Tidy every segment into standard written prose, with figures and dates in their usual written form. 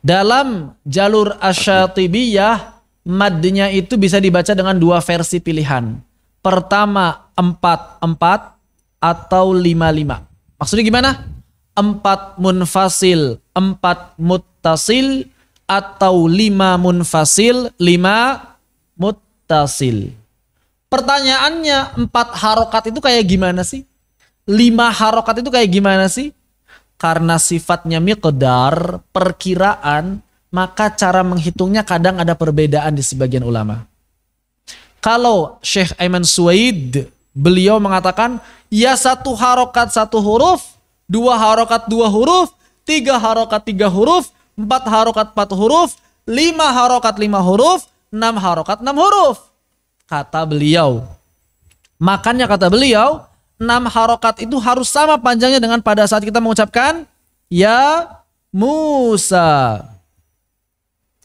Dalam jalur asyatibiyah, madnya itu bisa dibaca dengan dua versi pilihan. Pertama 4-4 atau 5-5. Maksudnya gimana? 4 munfasil, 4 muttasil, atau 5 munfasil, 5 muttasil. Pertanyaannya, 4 harokat itu kayak gimana sih? 5 harokat itu kayak gimana sih? Karena sifatnya miqdar, perkiraan, maka cara menghitungnya kadang ada perbedaan di sebagian ulama. Kalau Syekh Ayman Suwaid, beliau mengatakan, ya 1 harokat 1 huruf, 2 harokat 2 huruf, 3 harokat 3 huruf, 4 harokat 4 huruf, 5 harokat 5 huruf, 6 harokat 6 huruf. Kata beliau. Makanya kata beliau, 6 harokat itu harus sama panjangnya dengan pada saat kita mengucapkan ya Musa.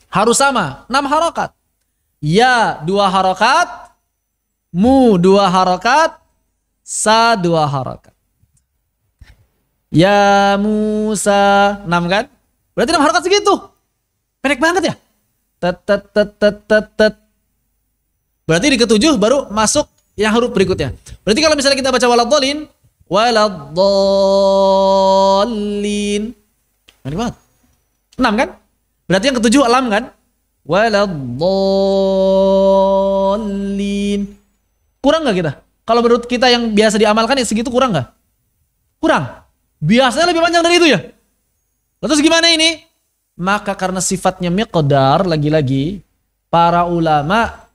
Harus sama, 6 harokat. Ya 2 harokat, mu 2 harokat, sa 2 harokat. Ya Musa, 6 kan? Berarti 6 harokat segitu. Pendek banget ya. Tet. Berarti di ketujuh baru masuk yang huruf berikutnya. Berarti kalau misalnya kita baca waladhdallin, waladhdallin. Pendek banget. 6 kan? Berarti yang ketujuh lam kan? Waladhdallin. Kurang nggak kita? Kalau menurut kita yang biasa diamalkan ya segitu kurang nggak? Kurang. Biasanya lebih panjang dari itu ya. Terus gimana ini? Maka karena sifatnya miqdar, lagi-lagi para ulama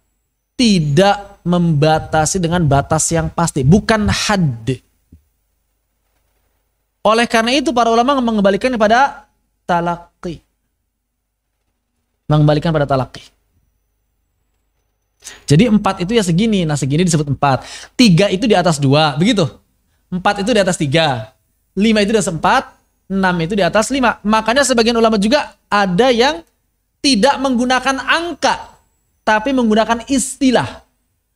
tidak membatasi dengan batas yang pasti, bukan hadd. Oleh karena itu para ulama mengembalikan kepada talaqi. Mengembalikan pada talaqi. Jadi 4 itu ya segini, nah segini disebut 4. 3 itu di atas 2, begitu. 4 itu di atas 3. 5 itu di atas 4, 6 itu di atas 5. Makanya sebagian ulama juga ada yang tidak menggunakan angka, tapi menggunakan istilah.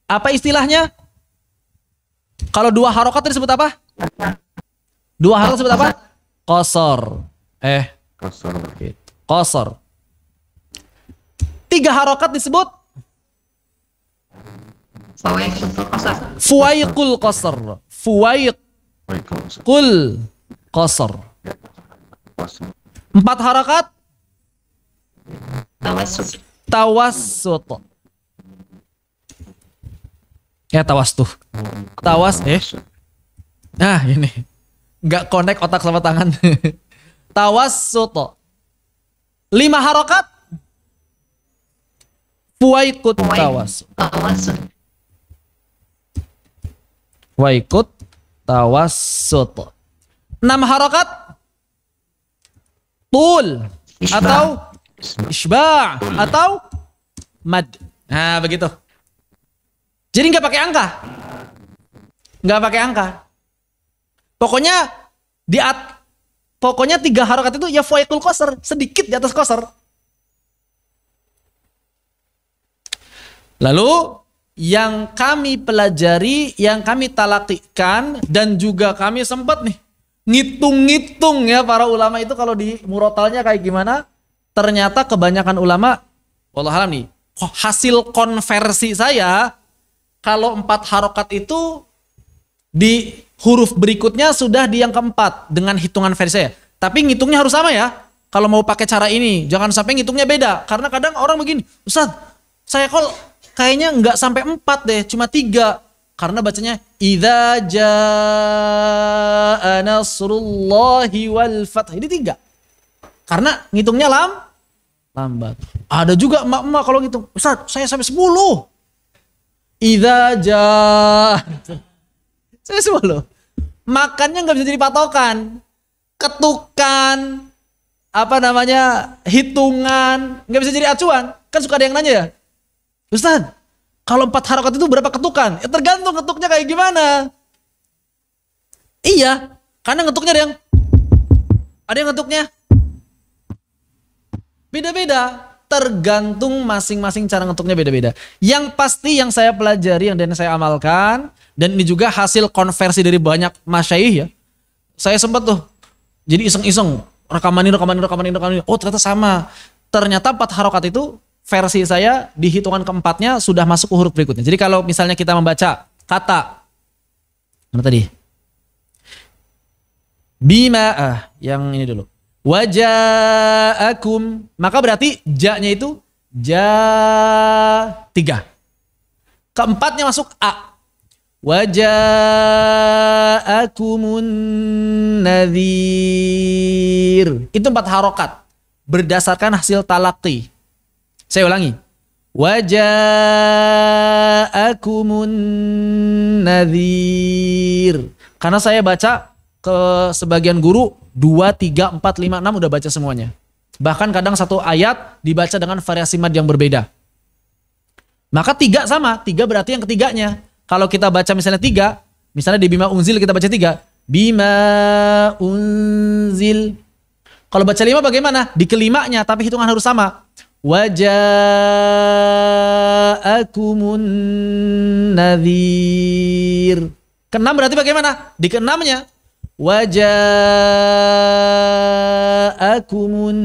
Apa istilahnya? Kalau 2 harokat itu disebut apa? 2 harokat disebut apa? Qasar. Qasar. 3 harokat disebut fuwaiqul qasar. Fuwaiqul qasar. 4 harokat tawassut. Ya tawastuh. Nah ini nggak connect otak sama tangan. Tawassut. 5 harokat fuwaiqut tawassut. Fuwaiqut tawassut. 6 harokat tul atau isba' atau mad. Nah begitu. Jadi nggak pakai angka. Nggak pakai angka. Pokoknya pokoknya 3 harokat itu ya fuwaiqul qasar, sedikit di atas qasar. Lalu yang kami pelajari, yang kami talaqikan, dan juga kami sempat nih ngitung-ngitung ya para ulama itu kalau di murotalnya kayak gimana. Ternyata kebanyakan ulama, wallahualam nih, hasil konversi saya, kalau 4 harokat itu di huruf berikutnya sudah di yang keempat dengan hitungan versi saya. Tapi ngitungnya harus sama ya. Kalau mau pakai cara ini, jangan sampai ngitungnya beda. Karena kadang orang begini, Ustaz, saya kayaknya nggak sampai 4 deh, cuma 3. Karena bacanya idza jaa nasrullahi wal fath. Ini 3. Karena ngitungnya lambat. Ada juga emak-emak kalau ngitung, Ustaz, saya sampai 10. Idza jaa. Saya 10. Makannya nggak bisa jadi patokan. Ketukan, hitungan, nggak bisa jadi acuan. Kan suka ada yang nanya ya, Ustaz, kalau 4 harokat itu berapa ketukan? Ya tergantung ketuknya kayak gimana. Iya, karena ngetuknya ada yang ngetuknya beda-beda. Tergantung masing-masing cara ngetuknya beda-beda. Yang pasti yang saya pelajari, dan saya amalkan, dan ini juga hasil konversi dari banyak masyayikh ya. Saya sempat tuh jadi iseng-iseng rekaman ini. Oh ternyata sama. Ternyata 4 harokat itu versi saya di hitungan keempatnya sudah masuk ke huruf berikutnya. Jadi kalau misalnya kita membaca kata, mana tadi? Bima, yang ini dulu. Waja'akum, maka berarti ja-nya itu ja 3. Keempatnya masuk a. Waja'akumun nadhir. Itu 4 harokat berdasarkan hasil talaqi. Saya ulangi. Waja'akumun nadhir. Karena saya baca ke sebagian guru 2, 3, 4, 5, 6 udah baca semuanya. Bahkan kadang satu ayat dibaca dengan variasi mad yang berbeda. Maka 3 sama, 3 berarti yang ketiganya. Kalau kita baca misalnya 3, misalnya di Bima Unzil kita baca 3. Bima Unzil. Kalau baca 5 bagaimana? Di kelimanya, tapi hitungan harus sama. Waja'akumun nadhir. Keenam berarti bagaimana? Di keenamnya. Waja'akumun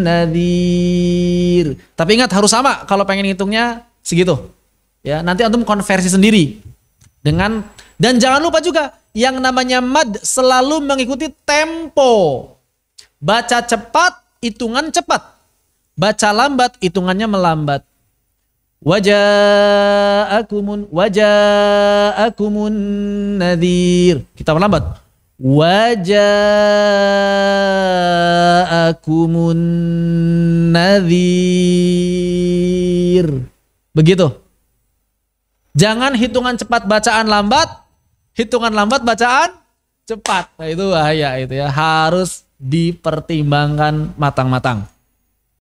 nadhir. Tapi ingat harus sama kalau pengen hitungnya segitu. Ya, nanti antum konversi sendiri dengan, dan jangan lupa juga yang namanya mad selalu mengikuti tempo. Baca cepat, hitungan cepat. Baca lambat, hitungannya melambat. Waja'akumun nadhir. Kita melambat. Waja'akumun nadhir. Begitu. Jangan hitungan cepat bacaan lambat, hitungan lambat bacaan cepat. Nah itu bahaya itu ya, harus dipertimbangkan matang-matang.